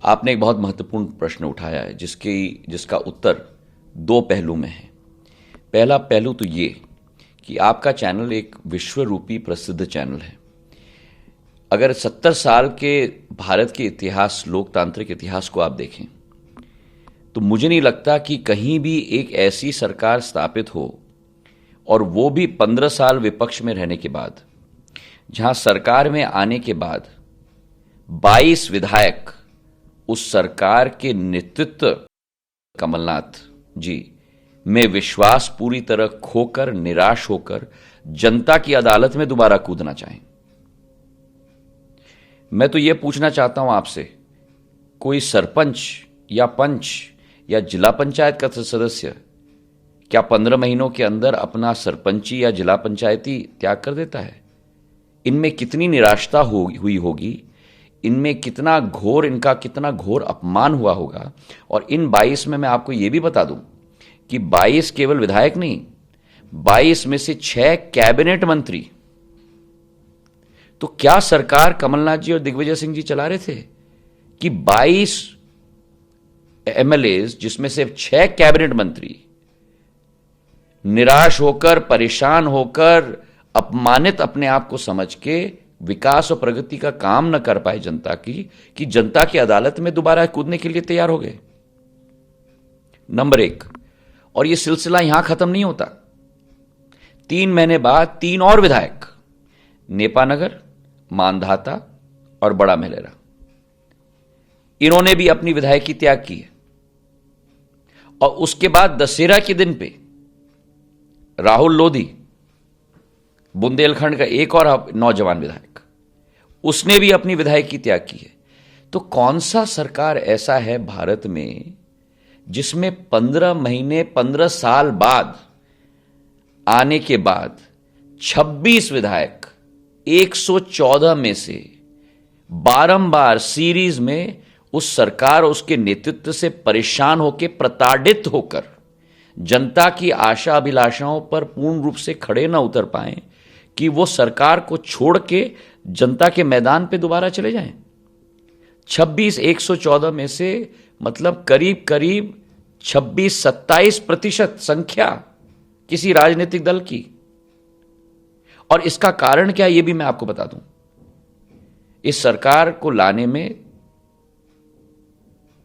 आपने एक बहुत महत्वपूर्ण प्रश्न उठाया है जिसका उत्तर दो पहलू में है। पहला पहलू तो ये कि आपका चैनल एक विश्व रूपी प्रसिद्ध चैनल है। अगर 70 साल के भारत के इतिहास, लोकतांत्रिक इतिहास को आप देखें तो मुझे नहीं लगता कि कहीं भी एक ऐसी सरकार स्थापित हो, और वो भी 15 साल विपक्ष में रहने के बाद, जहां सरकार में आने के बाद 22 विधायक उस सरकार के नेतृत्व कमलनाथ जी में विश्वास पूरी तरह खोकर, निराश होकर जनता की अदालत में दोबारा कूदना चाहें। मैं तो यह पूछना चाहता हूं आपसे, कोई सरपंच या पंच या जिला पंचायत का सदस्य क्या 15 महीनों के अंदर अपना सरपंची या जिला पंचायती त्याग कर देता है? इनमें कितनी निराशा हुई होगी, इनका कितना घोर अपमान हुआ होगा। और इन 22 में मैं आपको यह भी बता दूं कि 22 केवल विधायक नहीं, 22 में से 6 कैबिनेट मंत्री। तो क्या सरकार कमलनाथ जी और दिग्विजय सिंह जी चला रहे थे कि 22 एमएलए जिसमें से 6 कैबिनेट मंत्री निराश होकर, परेशान होकर, अपमानित अपने आप को समझ के विकास और प्रगति का काम न कर पाए जनता की, कि जनता की अदालत में दोबारा कूदने के लिए तैयार हो गए? नंबर 1। और यह सिलसिला यहां खत्म नहीं होता। 3 महीने बाद 3 और विधायक, नेपानगर, मांधाता और बड़ा मेलेरा, इन्होंने भी अपनी विधायकी त्याग की है। और उसके बाद दशहरा के दिन पे राहुल लोधी, बुंदेलखंड का एक और नौजवान विधायक, उसने भी अपनी विधायकी त्याग की है। तो कौन सा सरकार ऐसा है भारत में जिसमें 15 महीने, 15 साल बाद आने के बाद 26 विधायक 114 में से बारंबार सीरीज में उस सरकार और उसके नेतृत्व से परेशान होकर, प्रताड़ित होकर जनता की आशा अभिलाषाओं पर पूर्ण रूप से खड़े ना उतर पाए कि वो सरकार को छोड़ के जनता के मैदान पे दोबारा चले जाएं? 26 114 में से मतलब करीब करीब 26-27% संख्या किसी राजनीतिक दल की। और इसका कारण क्या है ये भी मैं आपको बता दूं। इस सरकार को लाने में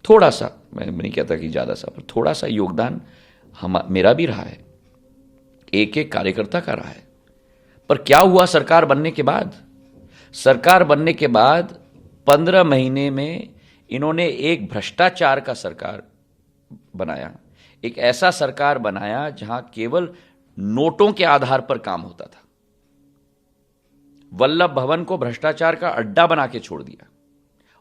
थोड़ा सा, मैं नहीं कहता कि ज्यादा सा, पर थोड़ा सा योगदान मेरा भी रहा है, एक एक कार्यकर्ता का रहा है। पर क्या हुआ सरकार बनने के बाद? सरकार बनने के बाद 15 महीने में इन्होंने एक भ्रष्टाचार का सरकार बनाया, एक ऐसा सरकार बनाया जहां केवल नोटों के आधार पर काम होता था। वल्लभ भवन को भ्रष्टाचार का अड्डा बना के छोड़ दिया।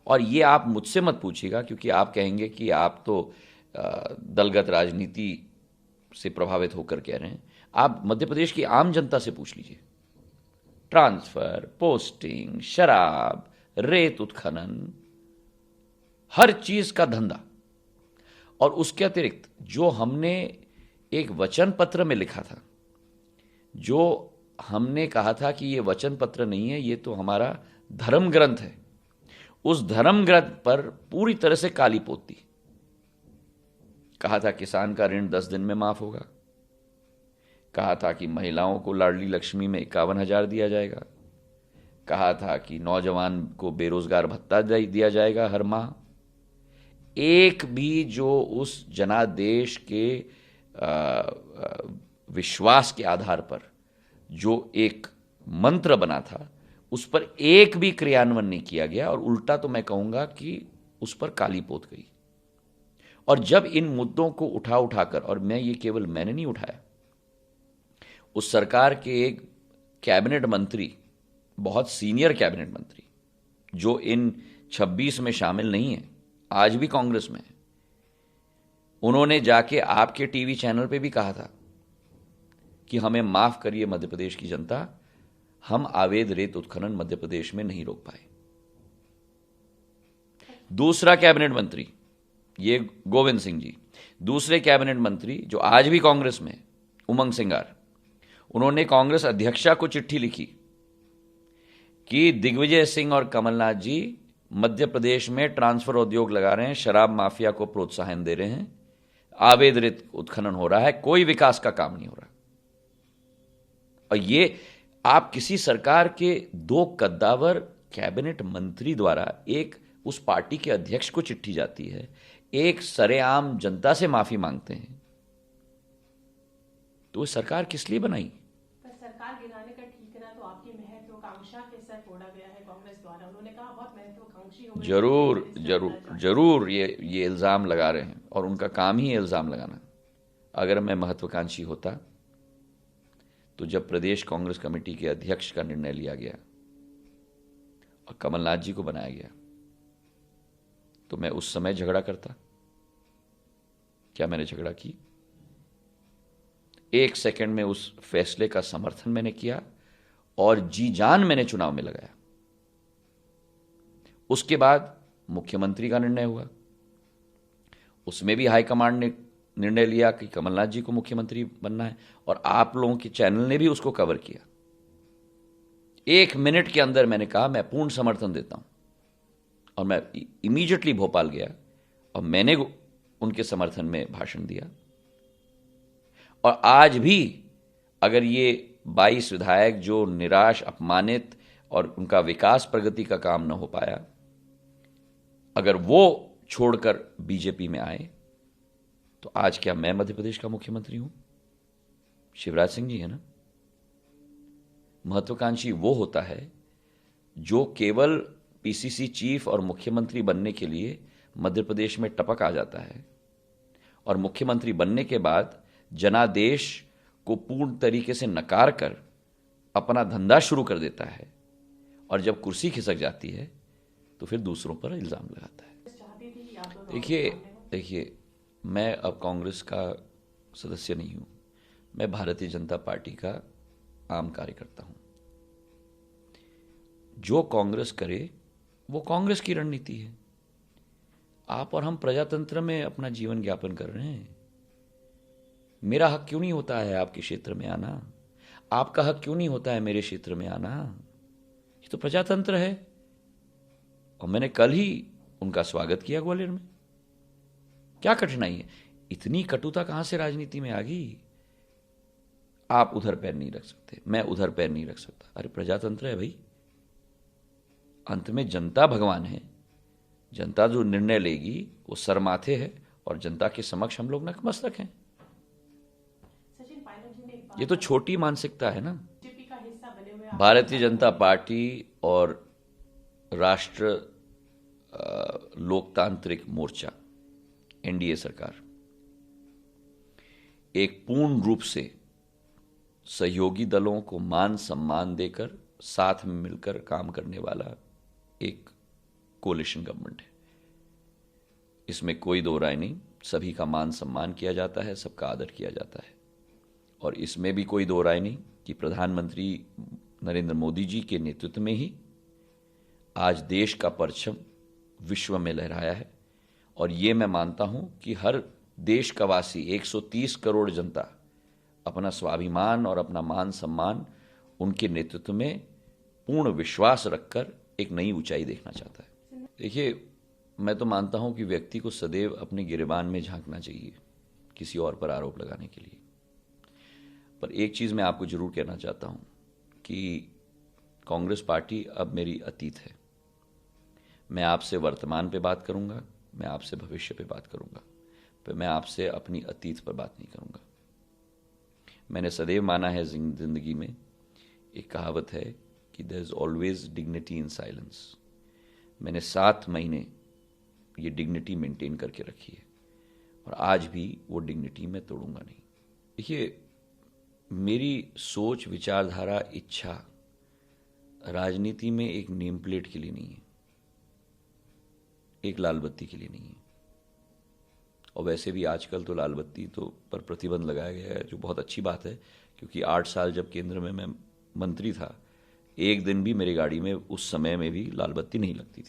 और ये आप मुझसे मत पूछिएगा, क्योंकि आप कहेंगे कि आप तो दलगत राजनीति से प्रभावित होकर कह रहे हैं। आप मध्य प्रदेश की आम जनता से पूछ लीजिए। ट्रांसफर, पोस्टिंग, शराब, रेत उत्खनन, हर चीज का धंधा। और उसके अतिरिक्त जो हमने एक वचन पत्र में लिखा था, जो हमने कहा था कि ये वचन पत्र नहीं है, ये तो हमारा धर्म ग्रंथ है, उस धर्म ग्रंथ पर पूरी तरह से काली पोती। कहा था किसान का ऋण 10 दिन में माफ होगा, कहा था कि महिलाओं को लाडली लक्ष्मी में 51,000 दिया जाएगा, कहा था कि नौजवान को बेरोजगार भत्ता दिया जाएगा हर माह। एक भी जो उस जनादेश के विश्वास के आधार पर जो एक मंत्र बना था, उस पर एक भी क्रियान्वयन नहीं किया गया, और उल्टा तो मैं कहूंगा कि उस पर काली पोत गई। और जब इन मुद्दों को उठाकर, और मैंने नहीं उठाया, उस सरकार के एक कैबिनेट मंत्री, बहुत सीनियर कैबिनेट मंत्री, जो इन 26 में शामिल नहीं है, आज भी कांग्रेस में है, उन्होंने जाके आपके टीवी चैनल पे भी कहा था कि हमें माफ करिए मध्य प्रदेश की जनता, हम अवैध रेत उत्खनन मध्य प्रदेश में नहीं रोक पाए। दूसरा कैबिनेट मंत्री, ये गोविंद सिंह जी, दूसरे कैबिनेट मंत्री जो आज भी कांग्रेस में, उमंग सिंगार, उन्होंने कांग्रेस अध्यक्षा को चिट्ठी लिखी कि दिग्विजय सिंह और कमलनाथ जी मध्य प्रदेश में ट्रांसफर उद्योग लगा रहे हैं, शराब माफिया को प्रोत्साहन दे रहे हैं, अवैध रेत उत्खनन हो रहा है, कोई विकास का काम नहीं हो रहा। और ये आप किसी सरकार के दो कद्दावर कैबिनेट मंत्री द्वारा एक उस पार्टी के अध्यक्ष को चिट्ठी जाती है, एक सरेआम जनता से माफी मांगते हैं, तो वो सरकार किस लिए बनाई? सरकार गिराने का ठीकरा तो आपकी महत्वाकांक्षा के सर फोड़ा गया है कांग्रेस द्वारा। उन्होंने कहा बहुत महत्वाकांक्षी हो गई। जरूर जरूर जरूर ये इल्जाम लगा रहे हैं, और उनका काम ही है इल्जाम लगाना। अगर मैं महत्वाकांक्षी होता तो जब प्रदेश कांग्रेस कमेटी के अध्यक्ष का निर्णय लिया गया और कमलनाथ जी को बनाया गया, तो मैं उस समय झगड़ा करता। क्या मैंने झगड़ा की? एक सेकंड में उस फैसले का समर्थन मैंने किया और जी जान मैंने चुनाव में लगाया। उसके बाद मुख्यमंत्री का निर्णय हुआ, उसमें भी हाईकमांड ने निर्णय लिया कि कमलनाथ जी को मुख्यमंत्री बनना है, और आप लोगों के चैनल ने भी उसको कवर किया। 1 मिनट के अंदर मैंने कहा मैं पूर्ण समर्थन देता हूं, और मैं इमीडिएटली भोपाल गया और मैंने उनके समर्थन में भाषण दिया। और आज भी अगर ये 22 विधायक जो निराश, अपमानित और उनका विकास प्रगति का काम न हो पाया, अगर वो छोड़कर बीजेपी में आए, तो आज क्या मैं मध्य प्रदेश का मुख्यमंत्री हूं? शिवराज सिंह जी है ना। महत्वाकांक्षी वो होता है जो केवल पीसीसी चीफ और मुख्यमंत्री बनने के लिए मध्य प्रदेश में टपक आ जाता है, और मुख्यमंत्री बनने के बाद जनादेश को पूर्ण तरीके से नकार कर अपना धंधा शुरू कर देता है, और जब कुर्सी खिसक जाती है तो फिर दूसरों पर इल्जाम लगाता है। देखिए मैं अब कांग्रेस का सदस्य नहीं हूं, मैं भारतीय जनता पार्टी का आम कार्यकर्ता हूं। जो कांग्रेस करे वो कांग्रेस की रणनीति है। आप और हम प्रजातंत्र में अपना जीवन यापन कर रहे हैं। मेरा हक क्यों नहीं होता है आपके क्षेत्र में आना? आपका हक क्यों नहीं होता है मेरे क्षेत्र में आना? ये तो प्रजातंत्र है। और मैंने कल ही उनका स्वागत किया ग्वालियर में। क्या कठिनाई है? इतनी कटुता कहां से राजनीति में आ गई? आप उधर पैर नहीं रख सकते, मैं उधर पैर नहीं रख सकता। अरे प्रजातंत्र है भाई, अंत में जनता भगवान है। जनता जो निर्णय लेगी वो सरमाथे है, और जनता के समक्ष हम लोग नतमस्तक हैं। ये तो छोटी मानसिकता है ना। भारतीय जनता पार्टी और राष्ट्र लोकतांत्रिक मोर्चा, एनडीए सरकार, एक पूर्ण रूप से सहयोगी दलों को मान सम्मान देकर साथ में मिलकर काम करने वाला एक कोलिशन गवर्नमेंट है। इसमें कोई दो राय नहीं। सभी का मान सम्मान किया जाता है, सबका आदर किया जाता है। और इसमें भी कोई दो राय नहीं कि प्रधानमंत्री नरेंद्र मोदी जी के नेतृत्व में ही आज देश का परचम विश्व में लहराया है। और ये मैं मानता हूं कि हर देश का वासी, 130 करोड़ जनता, अपना स्वाभिमान और अपना मान सम्मान उनके नेतृत्व में पूर्ण विश्वास रखकर एक नई ऊंचाई देखना चाहता है। देखिए, मैं तो मानता हूं कि व्यक्ति को सदैव अपने गिरेबान में झांकना चाहिए किसी और पर आरोप लगाने के लिए। पर एक चीज मैं आपको जरूर कहना चाहता हूं कि कांग्रेस पार्टी अब मेरी अतीत है। मैं आपसे वर्तमान पे बात करूंगा, मैं आपसे भविष्य पे बात करूंगा, पर मैं आपसे अपनी अतीत पर बात नहीं करूंगा। मैंने सदैव माना है जिंदगी में, एक कहावत है कि there is always dignity in silence. मैंने 7 महीने ये डिग्निटी मेंटेन करके रखी है, और आज भी वो डिग्निटी मैं तोड़ूंगा नहीं। देखिए, मेरी सोच, विचारधारा, इच्छा राजनीति में एक नेम प्लेट के लिए नहीं है, एक लाल बत्ती के लिए नहीं है। और वैसे भी आजकल तो लाल बत्ती तो पर प्रतिबंध लगाया गया है, जो बहुत अच्छी बात है, क्योंकि 8 साल जब केंद्र में मैं मंत्री था, एक दिन भी मेरी गाड़ी में उस समय में भी लाल बत्ती नहीं लगती थी।